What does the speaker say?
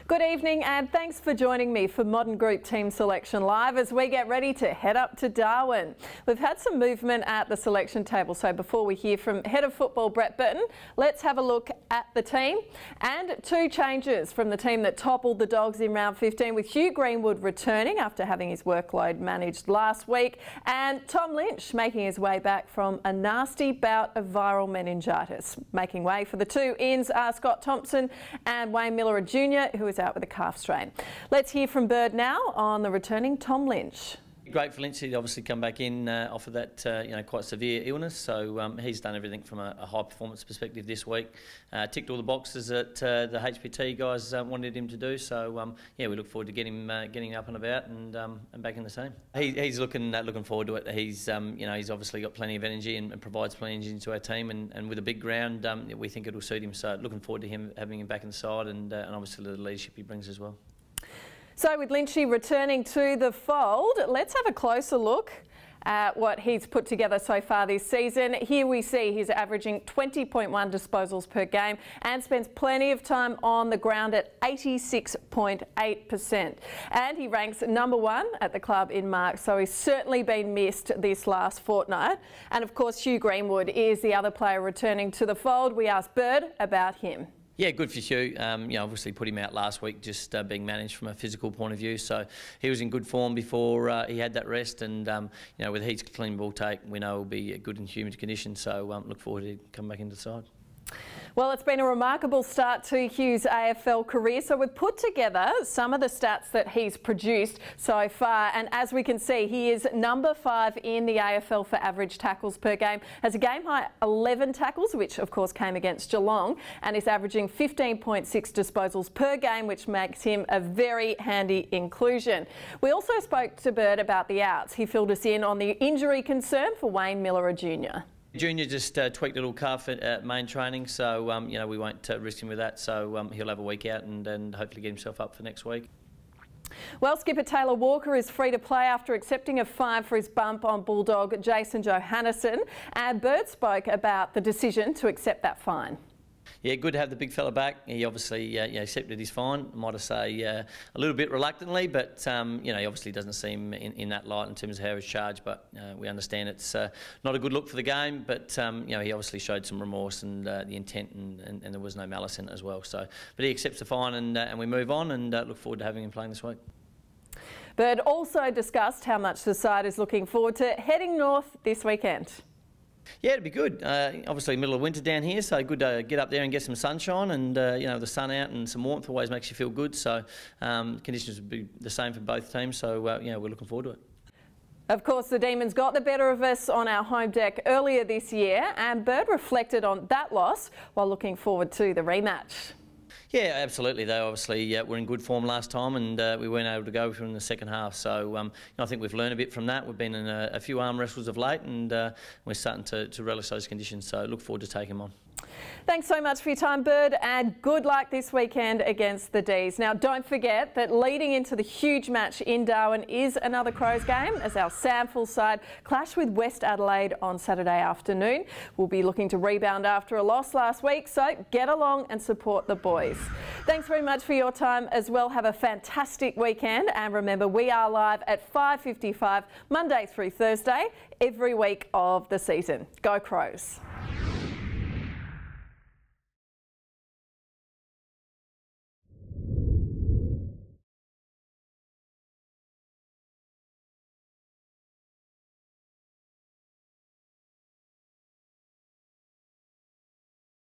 Good evening and thanks for joining me for Modern Group Team Selection Live as we get ready to head up to Darwin. We've had some movement at the selection table, so before we hear from Head of Football Brett Burton, let's have a look at the team. And two changes from the team that toppled the Dogs in round 15, with Hugh Greenwood returning after having his workload managed last week, and Tom Lynch making his way back from a nasty bout of viral meningitis. Making way for the two ins are Scott Thompson and Wayne Miller Jr., who is out with a calf strain. Let's hear from Bird now on the returning Tom Lynch. Great for Lynch. He'd obviously come back in off of that quite severe illness, so he's done everything from a high performance perspective this week. Ticked all the boxes that the HPT guys wanted him to do, so yeah, we look forward to getting up and about and back in the team. He's looking forward to it. He's he's obviously got plenty of energy and provides plenty of energy to our team, and with a big ground, we think it'll suit him. So looking forward to having him back in the side, and obviously the leadership he brings as well. So with Lynchy returning to the fold, let's have a closer look at what he's put together so far this season. Here we see he's averaging 20.1 disposals per game and spends plenty of time on the ground at 86.8%. And he ranks #1 at the club in marks, so he's certainly been missed this last fortnight. And of course, Hugh Greenwood is the other player returning to the fold. We asked Bird about him. Yeah, good for Hugh. Obviously put him out last week, just being managed from a physical point of view. So he was in good form before he had that rest, and with Heat's clean ball take, we know he'll be good in humid conditions. So look forward to coming back into the side. Well, it's been a remarkable start to Hugh's AFL career, so we've put together some of the stats that he's produced so far, and as we can see, he is #5 in the AFL for average tackles per game, has a game-high 11 tackles, which of course came against Geelong, and is averaging 15.6 disposals per game, which makes him a very handy inclusion. We also spoke to Bird about the outs. He filled us in on the injury concern for Wayne Miller Jr. Junior just tweaked a little calf at main training, so we won't risk him with that. So he'll have a week out and hopefully get himself up for next week. Well, skipper Taylor Walker is free to play after accepting a fine for his bump on Bulldog Jason Johannesson. And Bird spoke about the decision to accept that fine. Yeah, good to have the big fella back. He obviously accepted his fine, might I say a little bit reluctantly, but he obviously doesn't seem in that light in terms of how he's charged, but we understand it's not a good look for the game, but he obviously showed some remorse and the intent, and there was no malice in it as well. So, but he accepts the fine, and we move on, and look forward to having him playing this week. Bird also discussed how much the side is looking forward to heading north this weekend. Yeah, it'd be good. Obviously, middle of winter down here, so good to get up there and get some sunshine, and the sun out and some warmth always makes you feel good. So conditions would be the same for both teams. So we're looking forward to it. Of course, the Demons got the better of us on our home deck earlier this year, and Bird reflected on that loss while looking forward to the rematch. Yeah, absolutely. They obviously were in good form last time, and we weren't able to go through in the second half. So I think we've learned a bit from that. We've been in a few arm wrestles of late, and we're starting to relish those conditions. So look forward to taking them on. Thanks so much for your time, Bird, and good luck this weekend against the D's. Now, don't forget that leading into the huge match in Darwin is another Crows game, as our Samful side clash with West Adelaide on Saturday afternoon. We'll be looking to rebound after a loss last week, so get along and support the boys. Thanks very much for your time as well. Have a fantastic weekend, and remember, we are live at 5:55 Monday through Thursday every week of the season. Go Crows.